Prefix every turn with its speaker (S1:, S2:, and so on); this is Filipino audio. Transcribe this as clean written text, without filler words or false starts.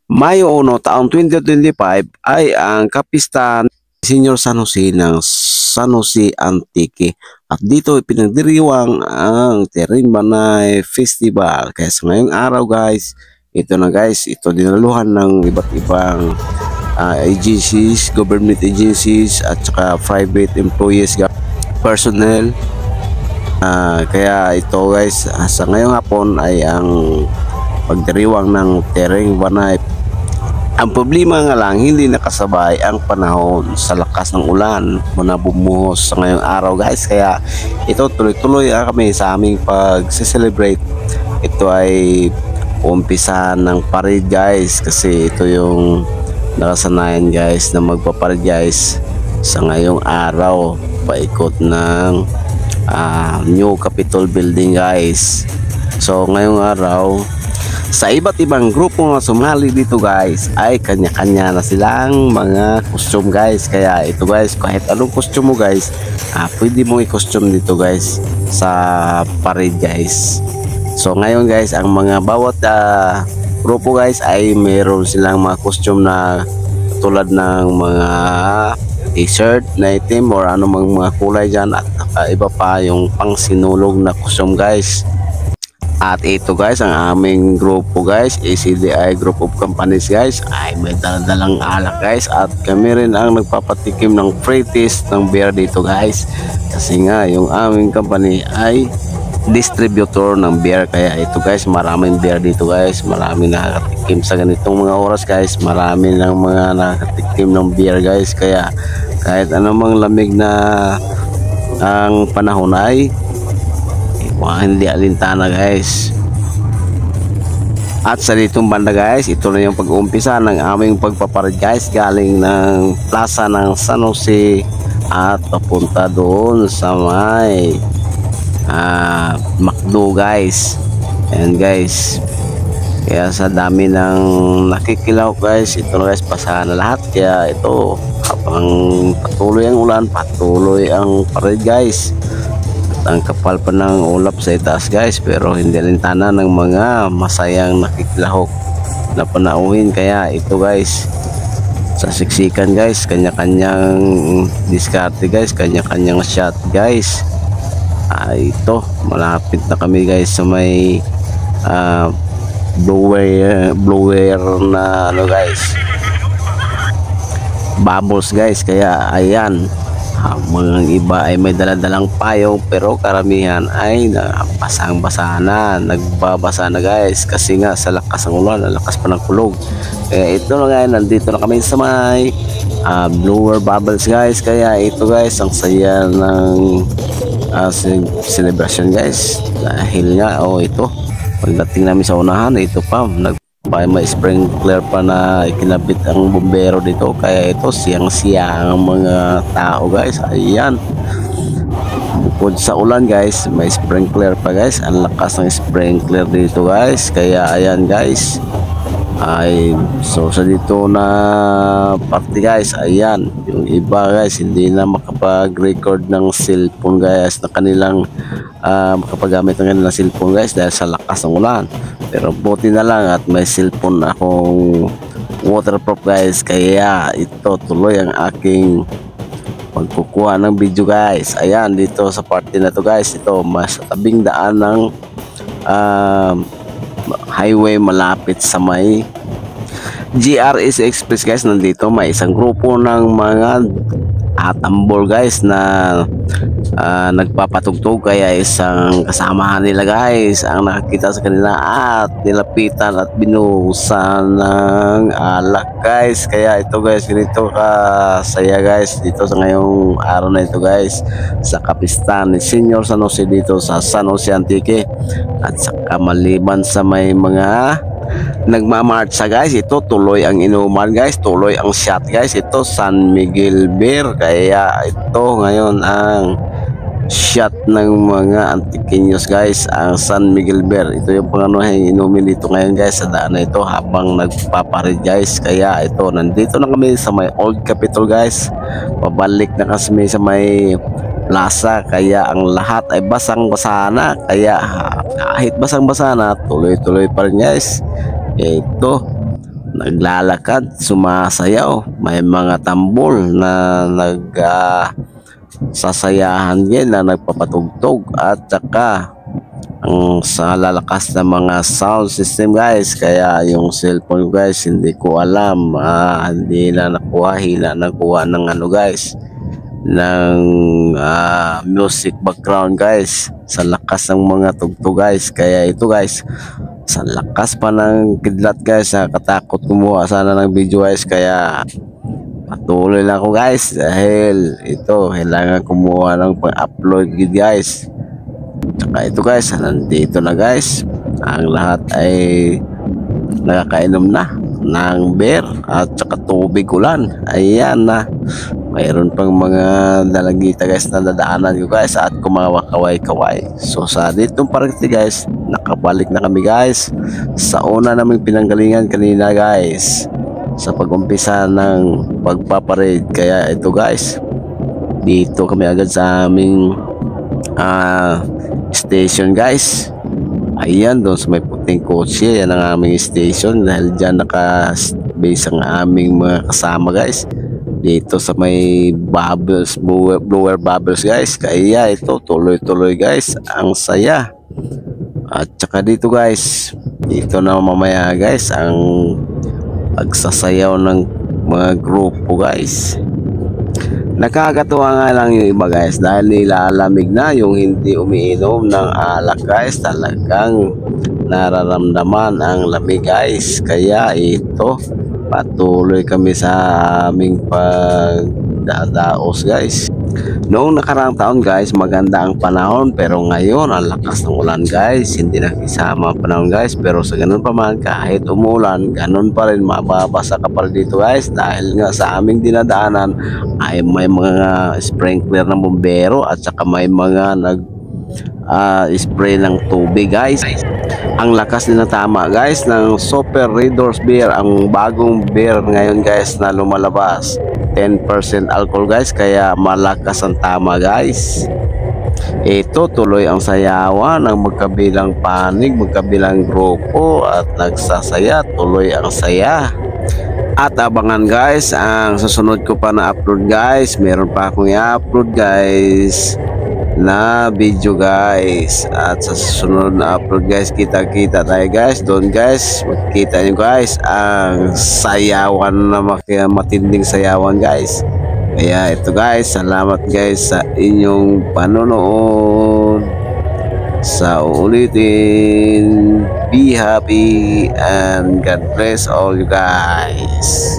S1: Mayo 1, taong 2025 ay ang kapistahan Senior San Jose ng San Jose Antique. At dito pinagdiriwang ang Tering Banay Festival. Kaya sa ngayong araw guys, ito na guys, ito dinaluhan ng iba't ibang agencies, government agencies at saka private employees, personnel. Kaya ito guys, sa ngayong hapon ay ang pagdiriwang ng Tering Banay. Ang problema nga lang, hindi nakasabay ang panahon sa lakas ng ulan muna bumuhos sa ngayong araw guys. Kaya ito tuloy-tuloy kami sa aming pag-celebrate. Ito ay umpisa ng parade guys, kasi ito yung nakasanayan guys na magpaparade guys sa ngayong araw, paikot ng new Capitol building guys. So ngayong araw, sa iba't ibang grupo na sumali dito guys ay kanya-kanya na silang mga costume guys. Kaya ito guys, kahit anong costume mo guys, pwede mong i-costume dito guys sa parade guys. So ngayon guys, ang mga bawat grupo guys ay meron silang mga costume na tulad ng mga t-shirt na itim or anumang mga kulay dyan, at iba pa yung pang sinulog na costume guys. At ito guys, ang aming grupo guys, ACDI Group of Companies guys, ay may daladalang alak guys. At kami rin ang nagpapatikim ng free taste ng beer dito guys. Kasi nga yung aming company ay distributor ng beer. Kaya ito guys, maraming beer dito guys. Maraming nakakatikim sa ganitong mga oras guys. Marami ng mga nakakatikim ng beer guys. Kaya kahit anumang lamig na ang panahon ay hindi alintana guys. At sa ditong banda guys, ito na yung pag-uumpisa ng aming pagpaparade guys, galing ng plaza ng San Jose at papunta doon sa may Macdo guys. And guys, kaya sa dami ng nakikilaw guys, ito na guys, pasahan na lahat. Kaya ito, habang patuloy ang ulan, patuloy ang parade guys. Ang kapal pa ng ulap sa itaas guys, pero hindi alintana ng mga masayang nakikilahok na panauhin. Kaya ito guys, sa siksikan guys, kanya-kanyang diskarte guys, kanya-kanyang shot guys. Ito, malapit na kami guys sa may blower na ano guys, bubbles guys. Kaya ayan, mga iba ay may daladalang payong, pero karamihan ay basang-basa na, nagbabasa na guys, kasi nga sa lakas ng ulan, lakas pa ng kulog. Kaya ito na nga, nandito na kami sa may blower bubbles guys. Kaya ito guys, ang saya ng celebration guys, dahil nga ito, pagdating namin sa unahan, ito pa may sprinkler pa na ikinabit ang bumbero dito. Kaya ito, siyang-siyang ang mga tao guys. Ayan, bukod sa ulan guys, may sprinkler pa guys. Ang lakas ng sprinkler dito guys. Kaya ayan guys, so sa dito na party guys, ayan, yung iba guys hindi na makapag-record ng cellphone guys, na kanilang makapagamit ng kanilang cellphone guys dahil sa lakas ng ulan. Pero buti na lang at may cellphone akong waterproof guys. Kaya ito, tuloy ang aking pagkukuha ng video guys. Ayan, dito sa party na to guys, ito mas tabing daan ng highway malapit sa may GRS Express guys. Nandito may isang grupo ng mga tambol guys na nagpapatugtog. Kaya isang kasamahan nila guys ang nakakita sa kanila at nilapitan at binuhusan ng alak guys. Kaya ito guys, ganito kasaya guys dito sa ngayong araw na ito guys, sa kapistahan ni Senior San Jose dito sa San Jose Antique. At saka maliban sa may mga nagmamarcha guys, ito tuloy ang inuman guys, tuloy ang shot guys. Ito San Miguel Beer. Kaya ito ngayon ang shot ng mga Antiqueños guys, ang San Miguel Beer. Ito yung panganuhin inumin dito ngayon guys sa daan na ito habang nagpaparid guys. Kaya ito, nandito na kami sa may Old Capitol guys, pabalik na kami sa may plaza. Kaya ang lahat ay basang-basa na. Kaya kahit basang-basa na, tuloy-tuloy pa rin guys. Ito, naglalakad, sumasayaw. May mga tambol na sasayahan din na nagpapatugtog, at saka ang sa lalakas ng mga sound system guys. Kaya yung cellphone guys, hindi ko alam, hindi na nakuha, hila nakuha ng ano guys, ng music background guys, sa lakas ng mga tugtog guys. Kaya ito guys, sa lakas pa ng kidlat guys, nakatakot kumuha sana ng video guys. Kaya patuloy lang ako guys, dahil ito kailangan kumuha ng pang-upload guys. Tsaka ito guys, nandito na guys, ang lahat ay nakakainom na ng beer at saka tubig ulan. Ayan na, mayroon pang mga dalagita guys na dadaanan ko guys, at kumawakaway-kaway. So sa ditong party guys, nakabalik na kami guys sa una naming pinanggalingan kanina guys, sa pag-umpisa ng pagpaparade. Kaya ito guys, dito kami agad sa aming station guys. Ayan, doon sa may puting kotse, yan ang aming station, dahil dyan naka-base ang aming mga kasama guys, dito sa may bubbles, blower bubbles guys. Kaya ito, tuloy-tuloy guys, ang saya. At saka dito guys, dito na mamaya guys ang pagsasayaw ng mga grupo guys. Nakakatuwa nga lang yung iba guys, dahil nilalamig na yung hindi umiinom ng alak guys. Talagang nararamdaman ang lamig guys. Kaya ito, patuloy kami sa aming pagdadaos guys. Noong nakaraang taon guys, maganda ang panahon, pero ngayon ang lakas ng ulan guys. Hindi nakisama ang panahon guys, pero sa ganun pa man, kahit umulan, ganun pa rin mababasa ka pa dito guys. Dahil nga sa aming dinadaanan ay may mga sprinkler ng bumbero, at saka may mga spray ng tubig guys. Ang lakas din na tama guys ng Super Raiders beer, ang bagong beer ngayon guys na lumalabas. 10% alcohol guys, kaya malakas ang tama guys. Ito, tuloy ang sayawan ng magkabilang panig, magkabilang grupo, at nagsasaya, tuloy ang saya. At abangan guys ang susunod ko pa na upload guys. Meron pa akong i-upload guys na video guys, at sa susunod na upload guys, kita-kita tayo guys doon guys. Makikita nyo guys ang sayawan na matinding sayawan guys. Kaya ito guys, salamat guys sa inyong panonood. Sa uulitin, be happy and God bless all you guys.